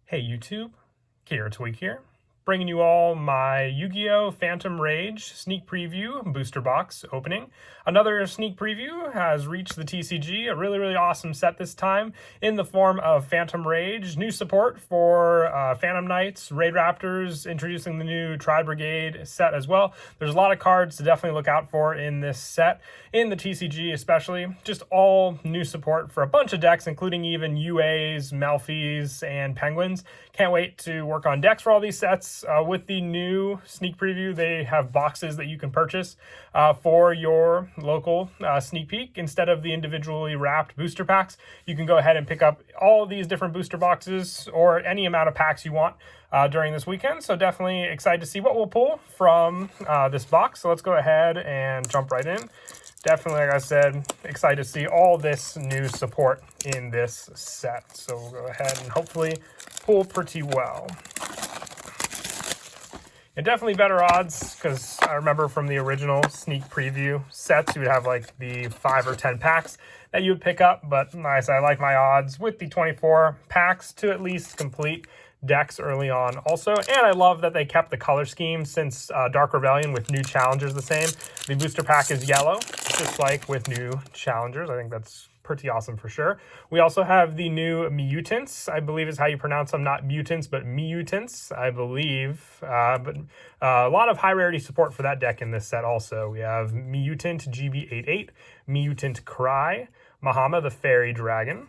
Hey YouTube, Kier Tweak here, bringing you all my Yu-Gi-Oh! Phantom Rage sneak preview booster box opening. Another sneak preview has reached the TCG, a really awesome set this time in the form of Phantom Rage. New support for Phantom Knights, Raid Raptors, introducing the new Tri-Brigade set as well. There's a lot of cards to definitely look out for in this set, in the TCG especially. Just all new support for a bunch of decks, including even UAs, Melfis, and Penguins. Can't wait to work on decks for all these sets. With the new sneak preview, they have boxes that you can purchase for your local sneak peek. Instead of the individually wrapped booster packs, you can go ahead and pick up all of these different booster boxes or any amount of packs you want during this weekend. So definitely excited to see what we'll pull from this box. So let's go ahead and jump right in. Definitely, like I said, excited to see all this new support in this set. So we'll go ahead and hopefully pull pretty well. And definitely better odds, because I remember from the original sneak preview sets, you would have like the 5 or 10 packs that you would pick up. But like I said, I like my odds with the 24 packs to at least complete decks early on also. And I love that they kept the color scheme since Dark Rebellion with new challengers the same. The booster pack is yellow, just like with new challengers. I think that's pretty awesome for sure. We also have the new mutants, I believe is how you pronounce them, not mutants, but mutants, I believe. But a lot of high rarity support for that deck in this set also. We have Mutant GB88, Mutant Cry, Mahama the Fairy Dragon,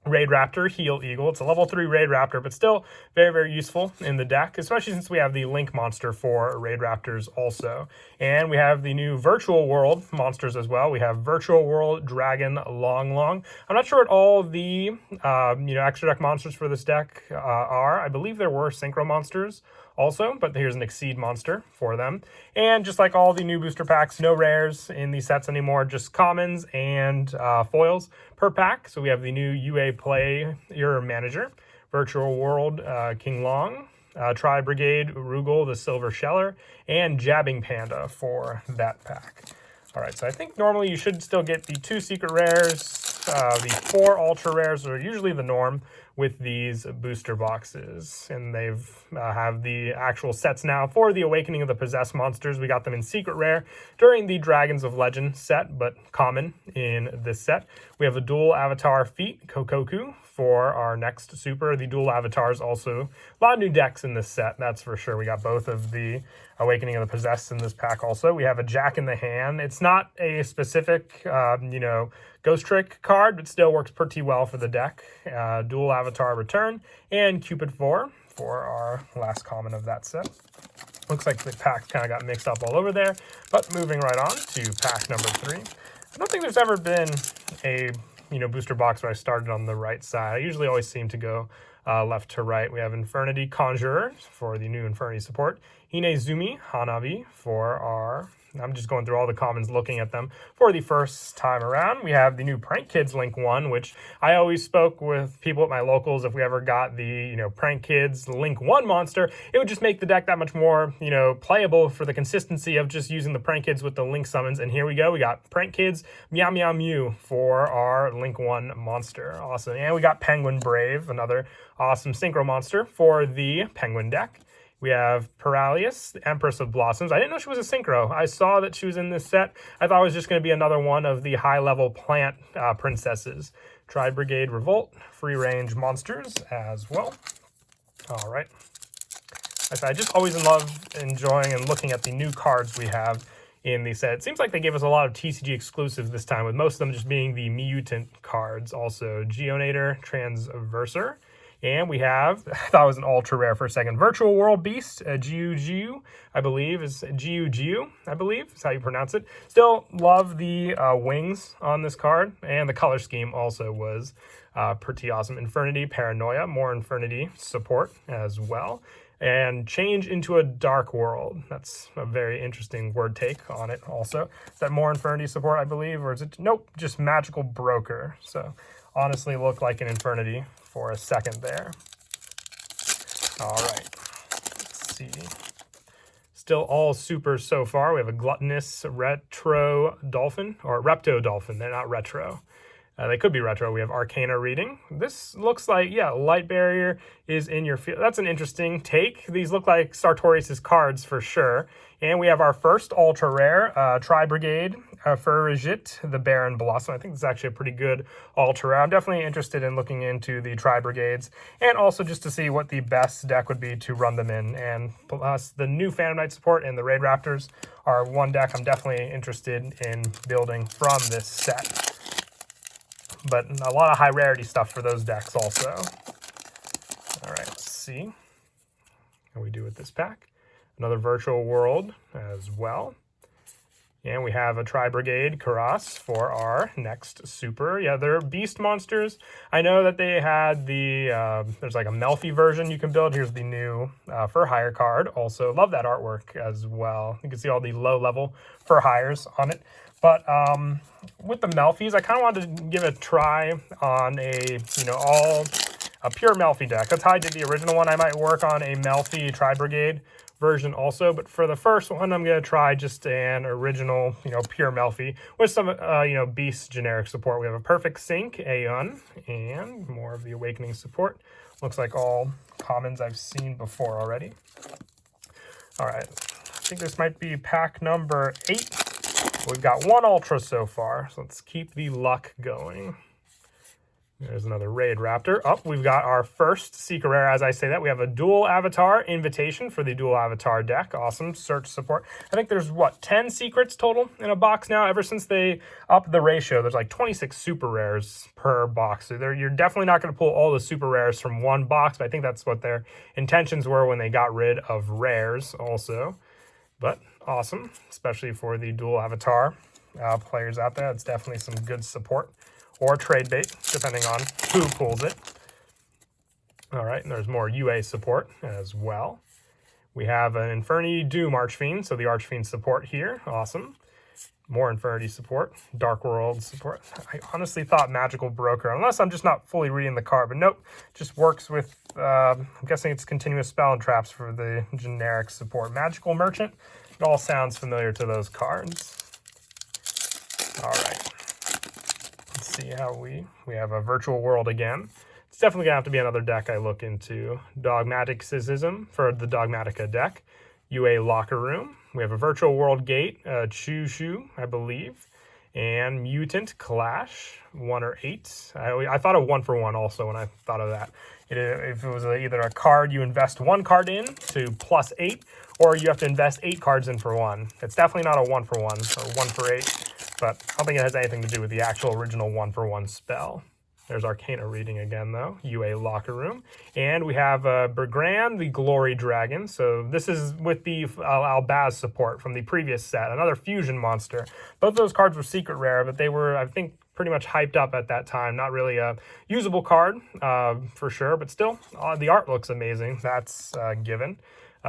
Raid Raptor, Heel Eagle. It's a level 3 Raid Raptor, but still very useful in the deck, especially since we have the Link monster for Raid Raptors also. And we have the new Virtual World monsters as well. We have Virtual World Dragon Long. I'm not sure what all the extra deck monsters for this deck are. I believe there were Synchro monsters also, but here's an Exceed monster for them. And just like all the new booster packs, no rares in these sets anymore, just commons and foils per pack. So we have the new UA Play Your Manager, Virtual World King Long, Tri-Brigade Rugal the Silver Sheller, and Jabbing Panda for that pack. All right, so I think normally you should still get the 2 secret rares. The 4 ultra rares are usually the norm with these booster boxes, and they've have the actual sets now for the Awakening of the Possessed monsters. We got them in secret rare during the Dragons of Legend set, but common in this set. We have a dual avatar feat, Kokoku, for our next super. The dual avatars also, a lot of new decks in this set, that's for sure. We got both of the Awakening of the Possessed in this pack also. We have a Jack in the Hand. It's not a specific, Ghost Trick card, but still works pretty well for the deck. Dual Avatar Return, and Cupid 4 for our last common of that set. Looks like the packs kind of got mixed up all over there, but moving right on to pack number 3. I don't think there's ever been a booster box where I started on the right side. I usually always seem to go left to right. We have Infernity Conjurer for the new Infernity support. Hinezumi Hanabi for our... I'm just going through all the commons, looking at them for the first time around. We have the new Prank Kids Link 1, which I always spoke with people at my locals. If we ever got the, Prank Kids Link 1 monster, it would just make the deck that much more, playable for the consistency of just using the Prank Kids with the Link summons. And here we go. We got Prank Kids Meow Meow Mew for our Link 1 monster. Awesome. And we got Penguin Brave, another awesome synchro monster for the Penguin deck. We have Paralyus, the Empress of Blossoms. I didn't know she was a synchro. I saw that she was in this set. I thought it was just going to be another one of the high-level plant princesses. Tri-Brigade Revolt, free-range monsters as well. All right. I just always love enjoying and looking at the new cards we have in the set. It seems like they gave us a lot of TCG exclusives this time, with most of them just being the mutant cards. Also, Geonator, Transverser. And we have, I thought it was an ultra rare for a second, Virtual World Beast, Yugioh, I believe, is Yugioh, I believe, is how you pronounce it. Still love the wings on this card, and the color scheme also was pretty awesome. Infernity Paranoia, more Infernity support as well. And Change into a Dark World. That's a very interesting word take on it also. Is that more Infernity support, I believe, or is it, nope, just Magical Broker. So honestly looked like an Infernity for a second there. All right, let's see. Still all super so far. We have a Gluttonous Retro Dolphin, or Repto Dolphin. They're not retro. They could be retro. We have Arcana Reading. This looks like, yeah, Light Barrier is in your field. That's an interesting take. These look like Sartorius' cards for sure. And we have our first ultra rare, Tri-Brigade, Ferrigit, the Baron Blossom. I think this is actually a pretty good ultra rare. I'm definitely interested in looking into the Tri-Brigades, and also just to see what the best deck would be to run them in. And plus the new Phantom Knight support and the Raid Raptors are one deck I'm definitely interested in building from this set. But a lot of high rarity stuff for those decks also. All right, let's see how we do with this pack. Another Virtual World as well. And we have a Tri-Brigade Karas for our next super. Yeah, they're beast monsters. I know that they had the, there's like a Melfi version you can build. Here's the new for hire card. Also, love that artwork as well. You can see all the low level for hires on it. But with the Melfis, I kind of wanted to give a try on a, a pure Melfi deck. That's how I did the original one. I might work on a Melfi Tri-Brigade version also, but for the first one, I'm going to try just an original, pure Melfi with some, beast generic support. We have a Perfect Sync, Aeon, and more of the Awakening support. Looks like all commons I've seen before already. All right, I think this might be pack number 8. We've got one Ultra so far, so let's keep the luck going. There's another Raid Raptor. Oh, we've got our first Secret Rare. As I say that, we have a Dual Avatar Invitation for the Dual Avatar deck. Awesome. Search support. I think there's, 10 secrets total in a box now? Ever since they upped the ratio, there's like 26 Super Rares per box. So you're definitely not going to pull all the Super Rares from one box, but I think that's what their intentions were when they got rid of Rares also. But awesome, especially for the Dual Avatar players out there. It's definitely some good support. Or trade bait, depending on who pulls it. All right, and there's more UA support as well. We have an Infernity Doom Archfiend, so the Archfiend support here. Awesome. More Infernity support, Dark World support. I honestly thought Magical Broker, unless I'm just not fully reading the card, but nope, just works with, I'm guessing it's Continuous Spell and Traps for the generic support. Magical Merchant, it all sounds familiar to those cards. All right. See how we have a Virtual World again. It's definitely gonna have to be another deck I look into. Dogmaticism for the Dogmatica deck. UA Locker Room. We have a Virtual World Gate, Choo-Choo, I believe, and Mutant Clash, 1 or 8. I thought of 1-for-1 also when I thought of that. If it was either a card you invest 1 card in to +8, or you have to invest 8 cards in for 1. It's definitely not a 1-for-1 or 1-for-8. But I don't think it has anything to do with the actual original 1-for-1 spell. There's Arcana Reading again, though. UA Locker Room. And we have Bergran, the Glory Dragon. So this is with the Albaz support from the previous set. Another fusion monster. Both of those cards were secret rare, but they were, I think, pretty much hyped up at that time. Not really a usable card, for sure. But still, the art looks amazing. That's given.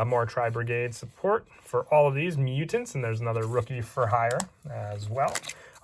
More Tri-Brigade support for all of these mutants, and there's another Rookie for Hire as well.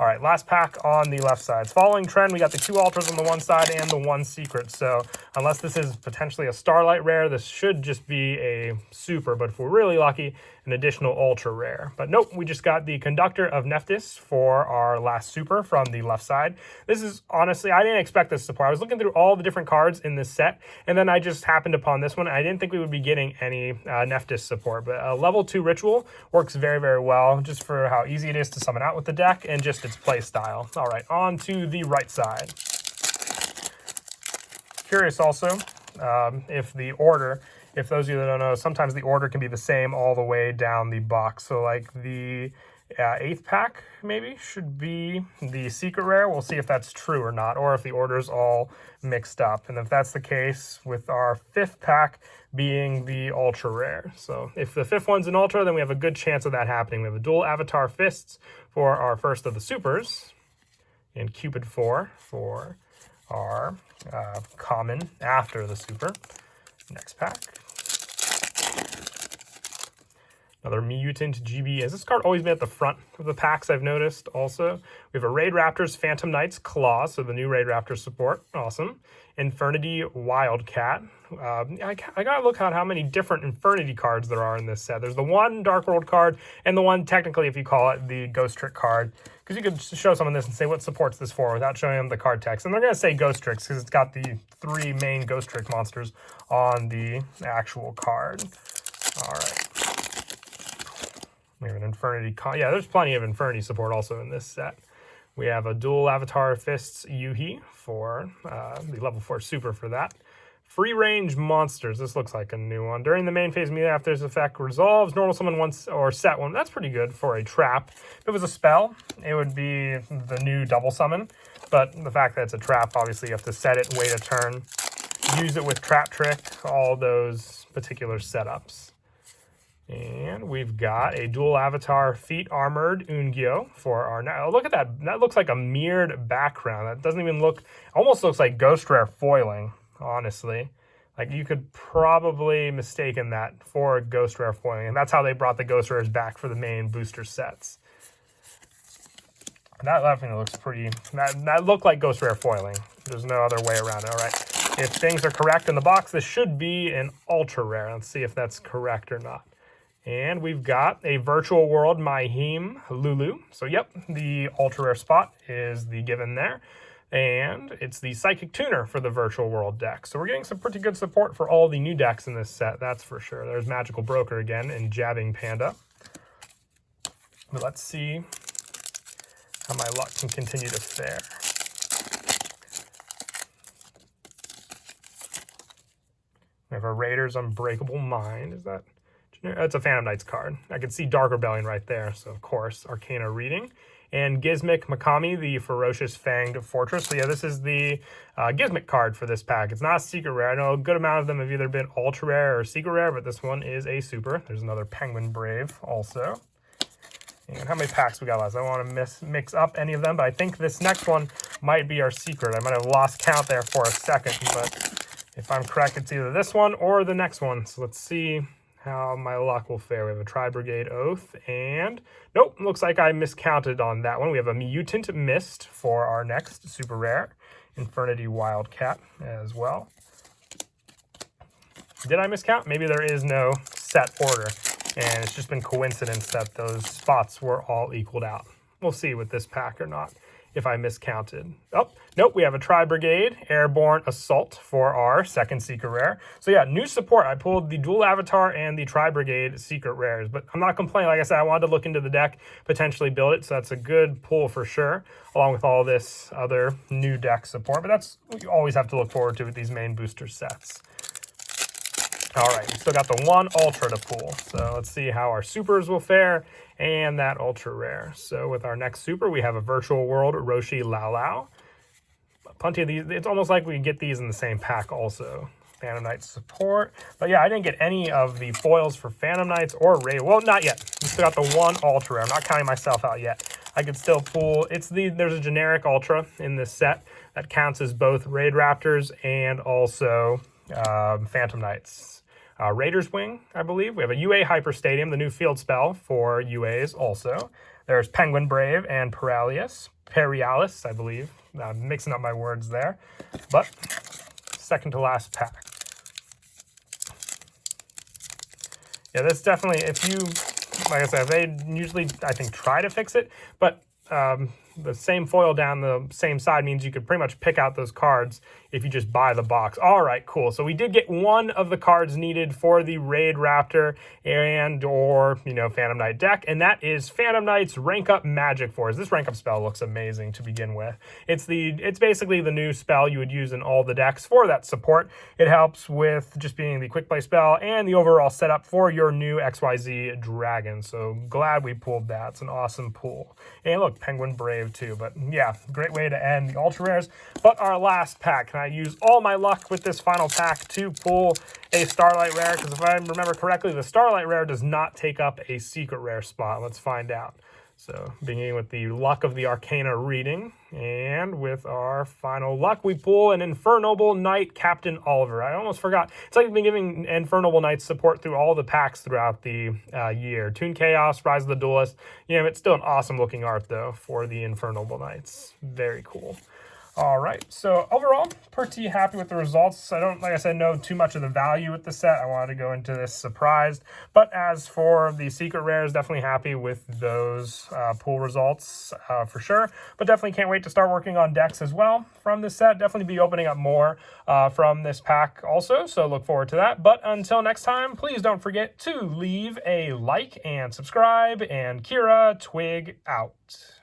All right, last pack on the left side. Following trend, we got the 2 Ultras on the one side and the 1 Secret. So unless this is potentially a Starlight Rare, this should just be a Super, but if we're really lucky, an additional Ultra Rare. But nope, we just got the Conductor of Nephthys for our last Super from the left side. This is, honestly, I didn't expect this support. I was looking through all the different cards in this set, and then I just happened upon this one. I didn't think we would be getting any Nephthys support, but a level 2 Ritual works very, very well, just for how easy it is to summon out with the deck, and just its play style. All right, on to the right side. Curious also if the order, if those of you that don't know, sometimes the order can be the same all the way down the box. So like the 8th pack maybe should be the secret rare. We'll see if that's true or not, or if the order's all mixed up. And if that's the case, with our 5th pack being the ultra rare. So if the 5th one's an ultra, then we have a good chance of that happening. We have a Dual Avatar Fists for our first of the supers, and Cupid 4 for our common after the super. Next pack. Another Mutant GB. Has this card always been at the front of the packs, I've noticed also? We have a Raid Raptors Phantom Knights Claw, so the new Raid Raptors support. Awesome. Infernity Wildcat. I gotta look at how many different Infernity cards there are in this set. There's the one Dark World card, and the one, technically, if you call it, the Ghost Trick card, because you could show someone this and say what supports this for without showing them the card text. And they're going to say Ghost Tricks because it's got the 3 main Ghost Trick monsters on the actual card. All right. We have an Infernity. Yeah, there's plenty of Infernity support also in this set. We have a Dual Avatar Fists Yuhi for the level 4 super for that. Free range monsters. This looks like a new one. During the main phase, immediately after this effect resolves, normal summon once or set one. That's pretty good for a trap. If it was a spell, it would be the new double summon. But the fact that it's a trap, obviously you have to set it, wait a turn, use it with Trap Trick, all those particular setups. And we've got a Dual Avatar Feet Armored Yugioh for our... Now, look at that. That looks like a mirrored background. That doesn't even look... Almost looks like Ghost Rare foiling, honestly. Like, you could probably mistaken that for Ghost Rare foiling. And that's how they brought the Ghost Rares back for the main booster sets. That definitely looks pretty... That looked like Ghost Rare foiling. There's no other way around it. All right. If things are correct in the box, this should be an Ultra Rare. Let's see if that's correct or not. And we've got a Virtual World Mahim Lulu. So, yep, the Ultra Rare spot is the given there. And it's the Psychic Tuner for the Virtual World deck. So we're getting some pretty good support for all the new decks in this set, that's for sure. There's Magical Broker again and Jabbing Panda. But let's see how my luck can continue to fare. We have a Raiders Unbreakable Mind. Is that... It's a Phantom Knights card. I can see Dark Rebellion right there, so of course, Arcana Reading. And Gizmic Makami, the Ferocious Fanged Fortress. So yeah, this is the Gizmic card for this pack. It's not a secret rare. I know a good amount of them have either been ultra rare or secret rare, but this one is a super. There's another Penguin Brave also. And how many packs we got left? I don't want to mix up any of them, but I think this next one might be our secret. I might have lost count there for a second, but if I'm correct, it's either this one or the next one. So let's see how my luck will fare. We have a Tri-Brigade Oath, and nope, looks like I miscounted on that one. We have a Mutant Mist for our next super rare, Infernity Wildcat as well. Did I miscount? Maybe there is no set order, and it's just been coincidence that those spots were all equaled out. We'll see with this pack or not, if I miscounted. Oh, nope, we have a Tri-Brigade Airborne Assault for our second secret rare. So yeah, new support. I pulled the Dual Avatar and the Tri-Brigade secret rares, but I'm not complaining. Like I said, I wanted to look into the deck, potentially build it, so that's a good pull for sure, along with all this other new deck support. But that's what you always have to look forward to with these main booster sets. All right, we still got the one Ultra to pull. So let's see how our supers will fare and that Ultra Rare. So with our next super, we have a Virtual World Roshi Lao Lao. Plenty of these. It's almost like we get these in the same pack also. Phantom Knights support. But yeah, I didn't get any of the foils for Phantom Knights or Raid. Well, not yet. We still got the one Ultra Rare. I'm not counting myself out yet. I could still pull. There's a generic Ultra in this set that counts as both Raid Raptors and also Phantom Knights. Raiders Wing, I believe. We have a UA Hyper Stadium, the new field spell for UAs also. There's Penguin Brave and Paralis, I believe. Mixing up my words there. But second to last pack. Yeah, this definitely, if you, like I said, they usually, I think, try to fix it, but the same foil down the same side means you could pretty much pick out those cards if you just buy the box. All right, cool. So we did get one of the cards needed for the Raid Raptor and or, Phantom Knight deck, and that is Phantom Knight's Rank Up Magic Force. This rank up spell looks amazing to begin with. It's basically the new spell you would use in all the decks for that support. It helps with just being the quick play spell and the overall setup for your new XYZ Dragon. So glad we pulled that. It's an awesome pull. And look, Penguin Brave too. But yeah, great way to end the Ultra Rares. But our last pack, can I use all my luck with this final pack to pull a Starlight Rare? Because if I remember correctly, the Starlight Rare does not take up a secret rare spot. Let's find out. So beginning with the luck of the Arcana Reading, and with our final luck, we pull an Infernal Knight Captain Oliver. I almost forgot. It's like we've been giving Infernal Knights support through all the packs throughout the year. Toon Chaos, Rise of the Duelist. It's still an awesome looking art though for the Infernal Knights. Very cool. All right, so overall, pretty happy with the results. I don't, like I said, know too much of the value with the set. I wanted to go into this surprised. But as for the secret rares, definitely happy with those pool results for sure. But definitely can't wait to start working on decks as well from this set. Definitely be opening up more from this pack also, so look forward to that. But until next time, please don't forget to leave a like and subscribe. And Kira, Twig out.